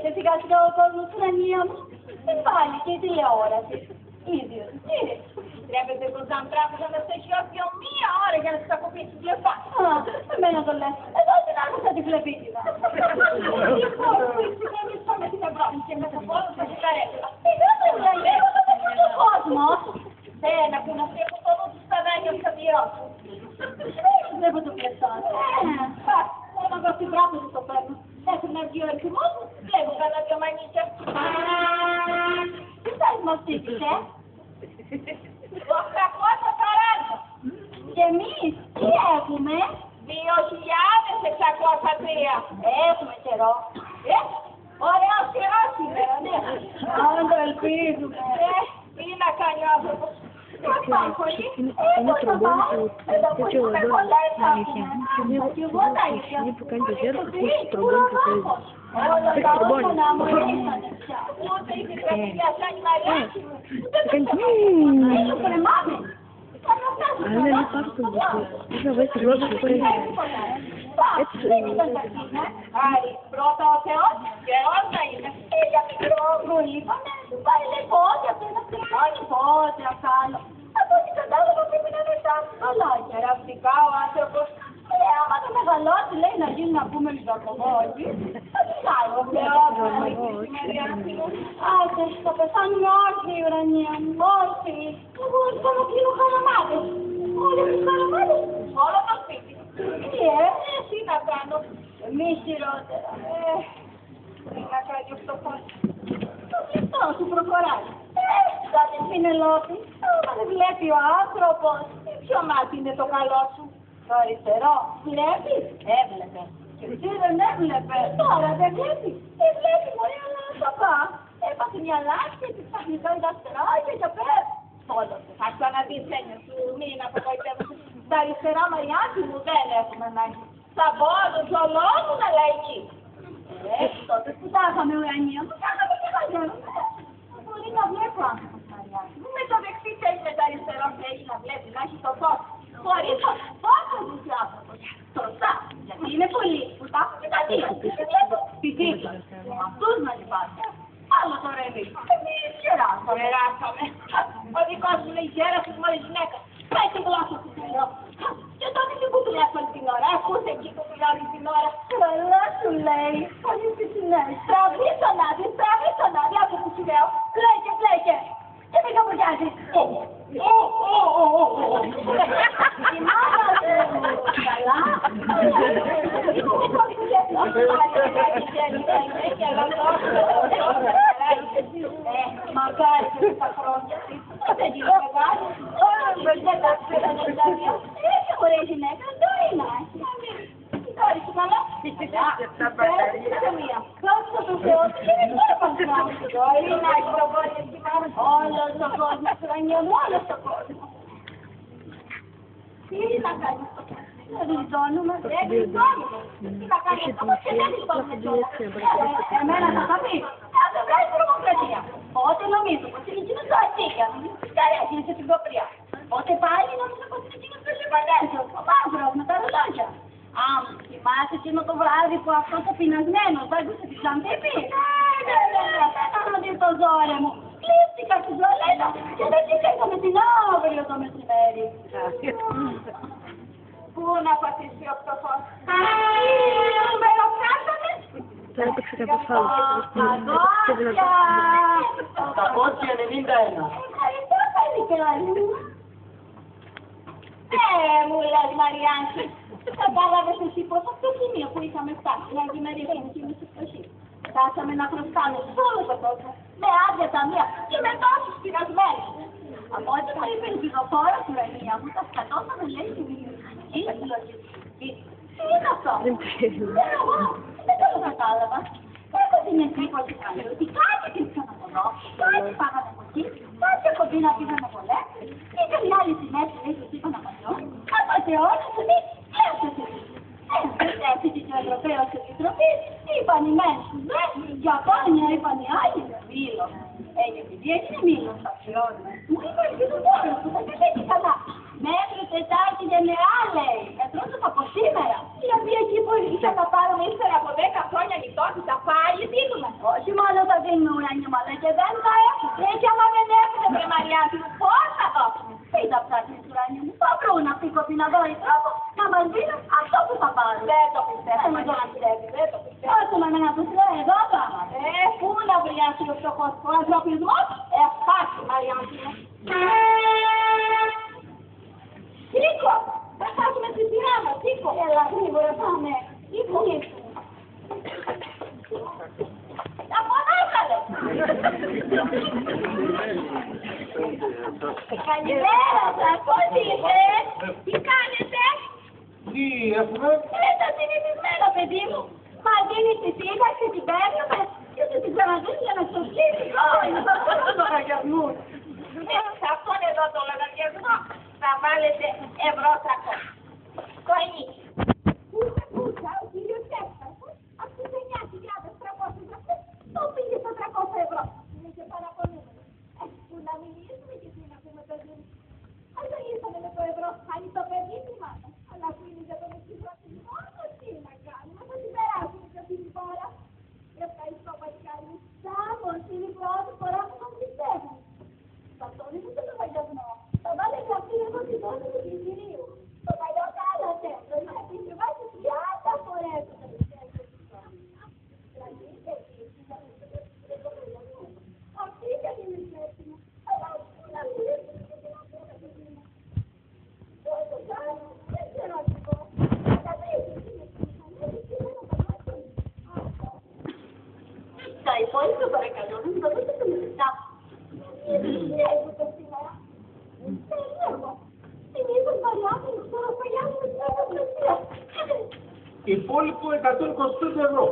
βλέπετε σιγά σιγά ο κόσμος στην ανία μου. Δεν πάλι και η τηλεόραση. Ίδιος. Τρέπεται μπροστά μου τράπεζα να στέχει όποιο μία ώρα για να σας ακοπήσει τη λεφτά. Α, εμένα το λες. Εδώ την άκουσα τη φλεπίτιδα. Λοιπόν, εμείς πάμε στην Ευρώπη και μέσα από όλους θα ζηταρέσουμε. Δεν λέει, ο κόσμος. Ένα που να στέχουν το νου τους στα δάκια που θα πληρώσουν. Βλέπω το πλεκτόν. Μόνο εγώ στην τράπεζα το παίρνω. Έχουν βγει ο ερχημός μου, βλέπω κανένα δυο μανίκια. Τι θα μας στήχησε? 840. Και εμείς τι έχουμε? 2.603. Έχουμε καιρό. Ωραίος καιρός σήμερα, ναι. Αν το ελπίζουμε. Τι να κάνει ο άνθρωπος. Πώς πάει πολύ. Είναι τρομπόνι Εδώ που τέτοιο έχουμε εδώ πολλά αλήθεια. και εγώ τα ίδια. Είναι που κάνει το γέρο, ακούσει τρομπόνι και θέλει. Όλα Παίξει τα τρομπόνι. όργανα μου ήρθανε πια. Ούτε είχε γραφεία σαν η Μαριάκη μου. Δεν το κρεμάμε. Αλλά είναι λίγο πάρα πολύ δύσκολο. Πρέπει να βάλει τη γλώσσα σου πριν. Έτσι. Άρη, πρώτα ο Θεός και όλα είναι. Για μικρό μου είπαμε, του πάει λέει πότε αυτό είναι αυτοκόνη, πότε ακάλω. Από ό,τι κατάλαβα πρέπει να είναι τα αλόγια. Γραφτικά ο άνθρωπος. Άμα το μεγαλώσει λέει να γίνει να πούμε λιγακοβόλοι, θα τι κάνει ο Θεός. Άσε, θα πεθάνουμε όρθιοι η ουρανία μου, όρθιοι. Εγώ θα να κλείνω χαραμάδες. Όλοι τους χαραμάδες. Όλο το σπίτι. Τι να κάνω. εμείς χειρότερα. Τι να κάνει ο φτωχός. Το κλειστό σου προχωράει. Κάτι Πινελόπη, άμα δεν βλέπει ο άνθρωπος. Ποιο μάτι είναι το καλό σου. Το αριστερό βλέπεις, έβλεπε. Και εσύ δεν έβλεπε, τώρα δεν βλέπει. Δεν βλέπει μωρή, αλλά σοπά. Έπαθε μια λάσπη και ξαφνικά η αριστερά και πέρα. Όλος. Θα ξαναδείς έννοια σου, μην απογοητεύεσαι. Τα αριστερά Μαριάκη μου δεν έχουμε ανάγκη. Θα μπω το λόγο να λαϊκεί. Τότε που τα είχαμε ουρανία μου, κάναμε και χαζεύαμε. Μπορεί να βλέπω άνθρωπος Μαριάκη. Με το δεξί θέλει με το αριστερό θέλει να βλέπει, να έχει το φως. Χωρίς το φως θα ζήσει ο άνθρωπος. Σωστά, γιατί είναι πολλοί που τα έχουν και τα δύο. Και βλέπω τη δίπλα. Αυτούς να λυπάται. Άλλο τώρα εμείς. Εμείς γεράσαμε. Ο δικός μου λέει γέρασε μόλις γυναίκα. Πάει τη γλώσσα του λέω. Και τότε τι που δουλεύει όλη την ώρα. Ακούσε εκεί που μιλάω όλη την ώρα. Καλά σου λέει. Πολύ φυσινές. Τραβήστο να δεις, άκου που σου λέω. Πλέκε. Και μην καμπουριάζεις. Η μάνα μου. Καλά. Μακάρι και στα χρόνια. Δεν είναι μεγάλη. Δεν τα ξέρανε τα δύο. Έτσι ωραία γυναίκα, Ντόρινα. Κόρη σου καλά. Δόξα τω Θεώ, δεν είναι παντρά. Ντόρινα, έχει τον κόσμο σήμερα. Όλος ο κόσμος, ουρανία μου, όλος ο κόσμος. Τι να κάνεις το κόσμο. Δεν γλιτώνουμε. Δεν γλιτώνουμε. Τι να κάνεις το κόσμο και δεν γλιτώνουμε. Εμένα θα τα πεις. Αν δεν βγάλεις τρομοκρατία. Πότε νομίζω πως είναι εκείνος το Αττίκα. Καρέκλει σε την κοπριά. Πότε πάλι νομίζω πως είναι εκείνος το Λιβανέζο. Ο Μαύρος με τα ρολόγια. Θυμάσαι εκείνο το βράδυ που αυτό το πεινασμένο το άκουσε τη Ξαντήπη. Ναι, να δει το ζόρε μου. Κλείστηκα στη Ζολένα και δεν τσιχθήκαμε την αύριο το μεσημέρι. Πού να πατήσει ο φτωχός. Με ρωτάσανε. Θα έπαιξε κάποιος άλλος. Τα 891. Ευχαριστώ παλικάρι μου. Μου λες Μαριάννη. Κατάλαβες εσύ πως αυτό το σημείο που είχαμε φτάσει να δημιουργήσουμε εκείνη τη φτωχή. Φτάσαμε να χρωστάμε σε όλο το κόσμο. Με άδεια ταμεία και με τόσους πειρασμένους. Από ό,τι μου είπε η πληροφόρα του Ρανία μου, τα σκατώσαμε λέει στη δημιουργική λογιστική. Τι είναι αυτό. Εγώ δεν το κατάλαβα. Έχω την εντύπωση καλή ότι κάτι κρύψαν από εδώ, κάτι πάγανε από εκεί, κάτι κομπίνα πήγαν από λέξη, και μια άλλη συνέχεια λέει ότι είπαν από εδώ, κάποτε όλες εμείς έφτασε. Έφτασε την Ευρωπαίος Επιτροπή, είπαν οι μεν στους δε, Ιαπώνια είπαν οι άλλοι, μήλο. Και επειδή έγινε μήλο στα φιόνια, μου είπα και το μόνο που θα τελειώσει καλά. Μέχρι Τετάρτη Γενεά λέει, μετρούσαν από σήμερα. Γιατί εκεί που ήρθα να πάρουμε ύστερα από 10 χρόνια λιτότητα πάλι δίνουμε. Όχι ο φτωχός. Ο ανθρωπισμός εφάσι, Μαριάνθημα. Νίκο, θα χάσουμε τη σειρά μας, Νίκο. Έλα, γρήγορα πάμε. Νίκο. Τα μονάχαλε. Καλημέρα σας, πώς είστε, τι κάνετε? Τι έχουμε? Το συνηθισμένο παιδί μου. Μα δίνει τη σίγα και την παίρνουμε και θα την ξαναδίνει για να στο ψήσει. Λογαριασμού. Σε αυτόν εδώ το λογαριασμό θα βάλετε ευρώ 300. Κολλήσει. Πούσα, ο κύριος Κέφταρος, από τους 9.300 αυτές, το πήγε στα 300 ευρώ. Είναι και παραπονούμενο. Που να μιλήσουμε και τι να πούμε παιδί μου. Ας δεν ήρθαμε με το ευρώ, αν το παιδί θυμάται. Αλλά που είναι για τον εξυγχρονισμό, τι να κάνουμε, θα την περάσουμε και αυτή τη φορά. Ευχαριστώ παλικάρι μου. Σάμος, είναι η πρώτη φορά που τον πιστεύουν. Αυτό είναι το λογαριασμό. Θα βάλετε αυτή εδώ την πόρτα του πληστηρίου. Το παλιό κάλατε. Το είχα επιβάσει 30 φορές. Αυτή και είναι η θέση μου. Αλλά πού να μιλήσουμε και τι να πω τα παιδί μου. Πώς το κάνω, δεν ξέρω τι πω. Θα δείτε τι είναι τα υπόλοιπα παρακαλώ, να το δείτε με λεπτά. Τι έχετε σήμερα. Περίεργο. Συνήθως Μαριάνθημα, τώρα παγιάζουμε την αγροπλασία. Υπόλοιπο 125 ευρώ.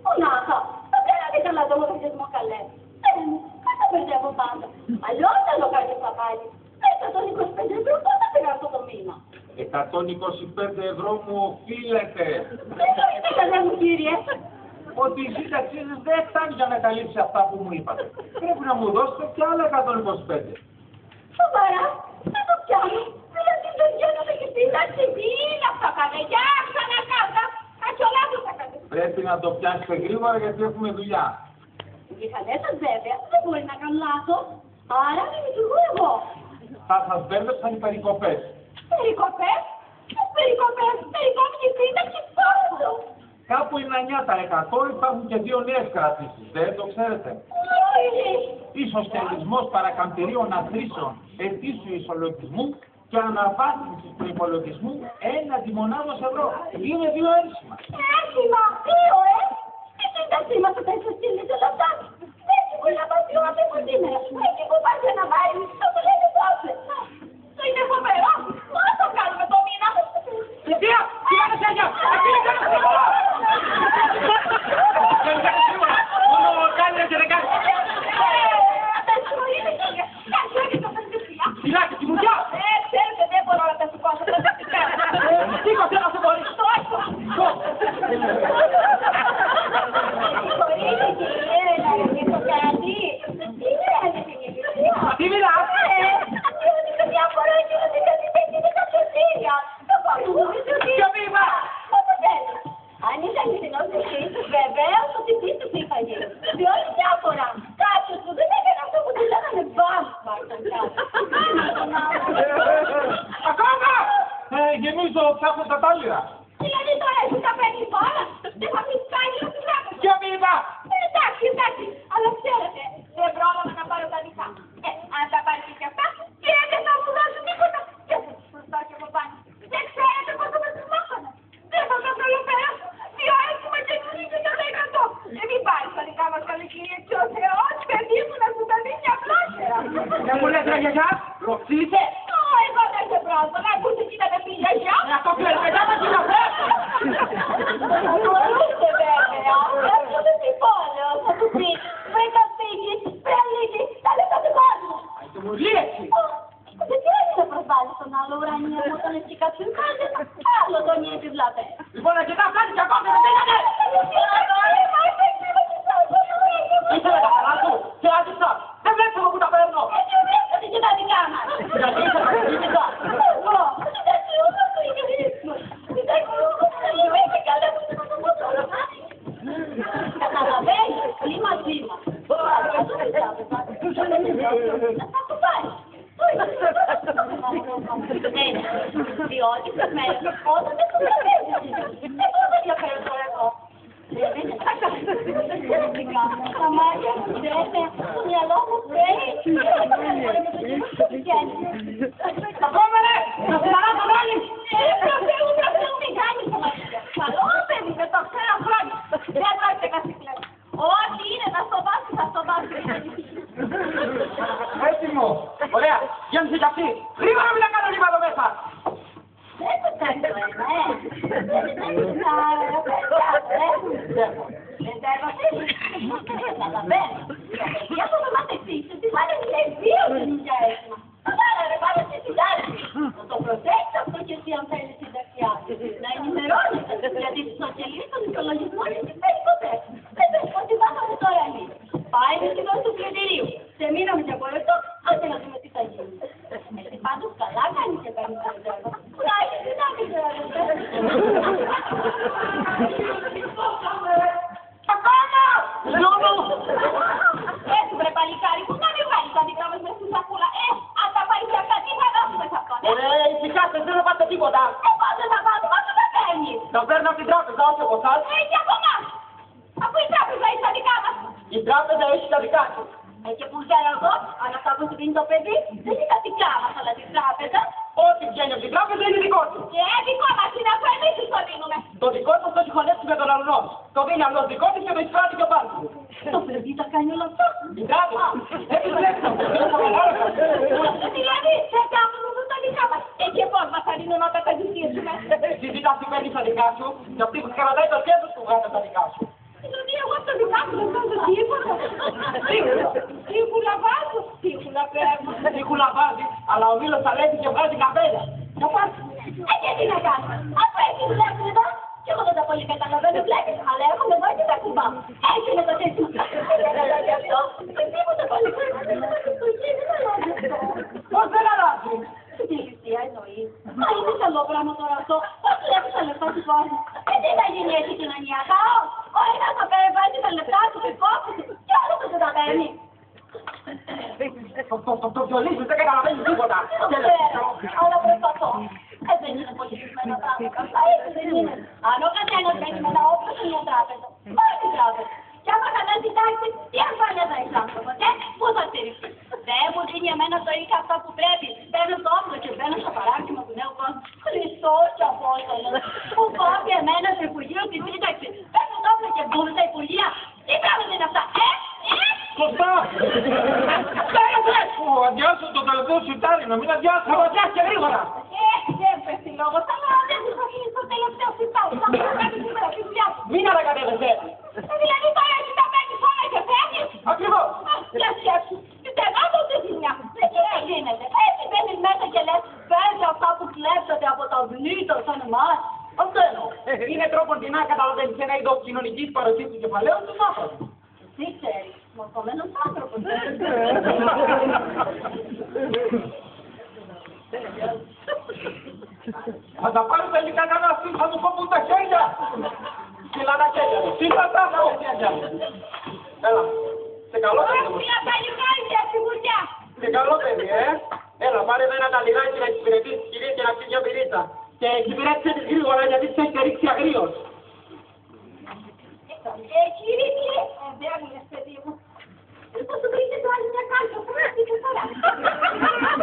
Μονάχα, θα κάνατε καλά το λογαριασμό καλέ. Δεν τα μπερδεύω πάντα. Αλλιώς τα λογαριασμό πάλι. 125 ευρώ πώς θα περάσω το μήνα. 125 ευρώ μου οφείλετε. Δεν το είστε καλέ μου κύριε. Ότι η σύνταξή σας δεν φτάνει για να καλύψει αυτά που μου είπατε. Πρέπει να μου δώσετε κι άλλα 125. Σοβαρά, δεν το πιάνω. Δηλαδή δεν βγαίνουμε και σύνταξη. Τι είναι αυτό καλέ, για ξανακάτα. Ατσολάδος θα κάνετε. Πρέπει να το πιάσετε γρήγορα γιατί έχουμε δουλειά. Οι μηχανές σας βέβαια δεν μπορεί να κάνουν λάθος. Άρα δεν λειτουργώ εγώ. Θα σας μπέρδεψαν οι περικοπές. Περικοπές, περικοπές, περικόπηκε η σύνταξη πόσο. Κάπου είναι 9% υπάρχουν και 2 νέες κρατήσεις. Δεν το ξέρετε. Ισοσχελισμός παρακαμπτηρίων αθροίσεων ετήσιου ισολογισμού και αναβάθμισης του υπολογισμού έναντι μονάδος ευρώ. Είναι 2 ένσημα. Ένσημα, 2, η σύνταξή μας θα έχει στείλει σε λεπτά. Έτσι μπορεί να πάει πιο από σήμερα. Εκεί που πάει να πάει, θα το λένε τότε. Το είναι φοβερό. Πώς το κάνουμε το μήνα. Λιδία, κοιτάξτε σένια, αυτή είναι κανένα σύμβολο. Δεν κάνει σύμβολο, μόνο κάνει και δεν κάνει. Κοιτάξτε, τη μουδιά. Ξέρετε, δεν μπορώ να τα σηκώσω. Σήκωσε να σε μπορείς. Συγχωρείτε κύριε, να ρωτήσω κάτι. Τι κάνετε κύριε. Τι μιλάς. Αυτή μια φορά εκείνο δεν είναι κάποιο σύρια. Ποιο μήνυμα. Όπως θέλει. Αν ήταν κοινός εσείς, βεβαίως ότι πίστος είχα γίνει. Διότι μια φορά κάποιος που δεν έκανε αυτό που του λέγανε μπάσμα ήταν κάτι. Ακόμα. Γεμίζω ψάχνω τα τάλιρα. Δηλαδή τώρα εσύ τα παίρνεις όλα. Δεν θα πεις πάλι να τους βράκω. Ποιο μήνυμα. Εντάξει, εντάξει. Αλλά ξέρετε, δεν πρόλαβα να πάρω τα δικά. Αν τα πάρεις και αυτά, και δεν θα μου δώσουν τίποτα. Και θα τους προστάω και από πάνω. Δεν ξέρετε πόσο με τους μάχανα. Δεν θα τα προλοπεράσω. 2 έχουμε και 90%. Μην πάρεις τα δικά μας καλοκαιρία και ο Θεός, παιδί μου, να σου τα δίνει απλότερα. Δεν μου λες ρε γιαγιά. Ροξίλησε. Εγώ δεν σε πρόσω. Να ακούσετε τι ήταν αυτή η γιαγιά. Να το ξέρεις, μετά θα την αφές. Μπορούσε βέβαια. Αυτό δεν συμφώνω. Θα του πει, βρήκα φύγει, πρελίγει, τα λεφτά του κόσμου. Και μου λύεψη. Δεν τι έγινε να προσβάλλει στον άλλο ουρανίο μου όταν εσύ κάποιον κάνετε. Άλλο τον ίδιο βλάπε. Λοιπόν, και τα κάνεις και ακόμα δεν πήγανε. Ήθελα τα καλά σου και άτυψα. Δεν βλέπεις εγώ που τα παίρνω. Έτσι βλέπετε και τα δικά μας. Γιατί είσαι καθημερινικά. Εγώ, εντάξει, εγώ το είχε ρίχνω. Εντάξει, εγώ θα είμαι καλά που δεν θα το πω τώρα. Καταλαβαίνεις, πολύ μαζί μας. Θα το πάρεις. Διότι όταν δεν το καταλαβαίνεις, δεν μπορώ να διαφέρω τώρα εγώ. Τα μάτια μου τρέμε, το μυαλό μου τρέμει. Ακόμα ρε! Να σε ανάβουν όλοι! Προφεού, μη κάνεις τα μάτια. Καλό παιδί, δεν το ξέρω χρόνια. Δεν τρώτε καθυκλές. Ό,τι είναι, θα στο βάσει, θα στο βάσει. Έτοιμο! Ωραία! Γέμισε κι αυτή! Γρήγορα μην τα κάνω λίγο εδώ μέσα! Δεν το ξέρω, για το να μαθητήσω, τι πάνε σε δύο γενικά έτοιμα. Άρα ρε πάμε στη συντάξη. Να το προσέξεις αυτό και εσύ αν θέλεις συνταξιά. Να ενημερώνεσαι, γιατί στους σοσιαλιστές των οικολογισμών είναι σημαντικότερες. Δεν πες ότι μάθαμε τώρα εμείς. Πάει με τη δόση του πλυντηρίου. Σε μείναμε και από αυτό, άντε να δούμε τι θα γίνει. Εσύ πάντως καλά κάνεις και κάνεις το ρεζέρβο. Να έχεις συντάξει το ρεζέρβο. Ακόμα! Λιώνω! Έτσι βρε παλικάρι, πού να μην βάλεις τα δικά μας μες στη σακούλα. Αν τα πάρεις για αυτά, τι θα δώσουμε σε αυτόν. Ησυχάστε, δεν θα πάτε τίποτα! Πώς δεν θα πάρουμε, αυτό δεν παίρνεις. Τα παίρνω από την τράπεζα, όχι από εσάς. Και από εμάς. Αφού η τράπεζα έχει τα δικά μας. Η τράπεζα έχει τα δικά της. Και που ξέρω εγώ, αν αυτά που σου δίνει το παιδί, δεν είναι τα δικά μας, αλλά την τράπεζα. Ό,τι βγαίνει από την τράπεζα είναι δικό του. Και δικό μας είναι, αφού εμείς τους το δίνουμε. Το δικό του το έχει χωνέψει με τον αλλονό. Το δίνει αλλός δικό της και το εισπράττει και ο πάνω του. Το παιδί τα κάνει όλα αυτά. Η τράπεζα. Επιβλέψτε μου. Δηλαδή, δεν κάνουν ούτε τα δικά μας. Και πώς μας θα δίνουν όταν τα ζητήσουμε. Εσύ ζητάς τι παίρνεις τα δικά σου και αυτή που κρατάει το κέντρο του βγάζει τα δικά σου. Δηλαδή, εγώ τα δικά μου δεν κάνω τίποτα. Τύχουλα βάζω, τύχουλα παίρνω. Τύχουλα βάζει, αλλά ο μήλος θα λέει και βγάζει καπέλα. Να πας. Και τι να κάνω. Αφού έτσι δουλεύουν εδώ. Και εγώ δεν τα πολύ καταλαβαίνω, βλέπεις, αλλά έρχομαι εδώ και τα κουμπάω. Έτσι είναι το τέτοιο. Δεν αλλάζει αυτό. Τίποτα πολύ. Πώς δεν αλλάζει. Τι ληστεία εννοεί. Μα είναι καλό πράγμα τώρα αυτό. Πώς βλέπεις τα λεφτά του κόσμου. Τι θα γίνει έτσι κοινωνία. Ο ένας θα βάζει τα λεφτά του και κόψει και ο άλλος δεν τα παίρνει. Το βιολί δεν καταλαβαίνει τίποτα. Το ξέρω, αλλά προσπαθώ. Δεν είναι πολιτισμένα πράγματα. Έτσι δεν είναι. Αν ο καθένας παίρνει με ένα όπλο σε μια τράπεζα, πάει στην τράπεζα. Και άμα κανένα κοιτάξει, τι ασφάλεια θα έχει άνθρωπος, πού θα στηριχθεί. Δεν μου δίνει εμένα το ίδιο αυτά που πρέπει. Παίρνω το όπλο και μπαίνω στο παράρτημα του νέου κόσμου. Χριστός και Απόστολος. Που κόβει εμένα στο Υπουργείο τη σύνταξη. Παίρνω το όπλο και μπούμε στα Υπουργεία. Τι πράγματα είναι αυτά, Σωστά! Ω, αδειάσω το τελευταίο σιρτάρι, να μην αδειάσω. Θα το αδειάσει και γρήγορα. Δεν πέφτει λόγος, αλλά δεν τους αφήνει το τελευταίο σιρτάρι. Θα μου κάνει σήμερα τη δουλειά του. Μην ανακατεύεσαι. Δηλαδή τώρα εσύ τα παίρνεις όλα και φεύγεις. Ακριβώς. Για σκέψου. Πιστεύω ότι ζημιά. Δεν γίνεται. Έτσι μπαίνεις μέσα και λες παίρνει αυτά που κλέψατε από τα βλήτω σαν εμάς. Αυτό εννοώ. Είναι τρόπο την να καταλαβαίνεις ένα είδος κοινωνικής παροχής του κεφαλαίου στους άνθρωπους. Τι ξέρεις, μορφωμένος άνθρωπος. Θα τα πάρει τελικά κανένα film, θα του κόβουν τα χέρια. Στείλα τα χέρια μου. Στείλα τα χέρια μου. Έλα. Σε καλό παιδί μου. Μια παλιουκάρι για τη βουλιά. Σε καλό παιδί, Έλα, πάρε ένα ταλιράκι να εξυπηρετήσεις τις κυρίες και να πεις μια πυρίτσα. Και εξυπηρέτησε τις γρήγορα γιατί τις έχετε ρίξει αγρίως. Κύριε, δεν είναι παιδί μου. Θα σου βρείτε το άλλο μια κάρτα, θα μας πείτε τώρα.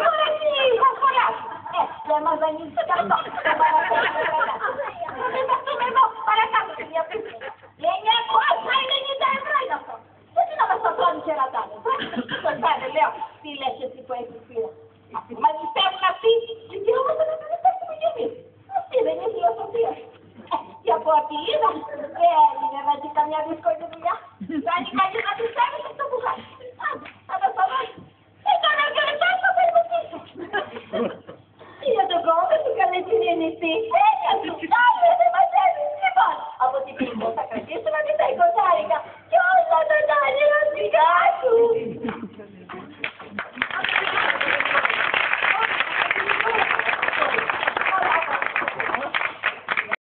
Τώρα τι, θα χωράς. Δεν μας δανείζεις το καρτό. Θα μεταχτούμε εδώ, παρακάτω σε μια πίστη. Είναι πόσα, είναι 90 ευρώ είναι αυτό. Έτσι να μας το τρώνει και ρατάνε. Το κάνει, λέω, τι λες εσύ που έχεις πείρα. Μας πιστεύουν αυτοί, και όμως δεν θα πιστεύουμε κι εμείς. Αυτή δεν είναι φιλοσοφία. Και από ό,τι είδα, έγινε μαζί καμιά δύσκολη δουλειά. Κάνει κανείς να πιστεύει σε αυτό που κάνει. Θα το σταμάσει. Έκανα και λεπτά στο περιμετήσω. Για τον κόμμα του καλέ την ενιστή. Έτσι του κάτω, δεν μας έδειξε. Λοιπόν, από την πίσω θα κρατήσουμε και τα 20 και όλα τα άλλα σιγά του.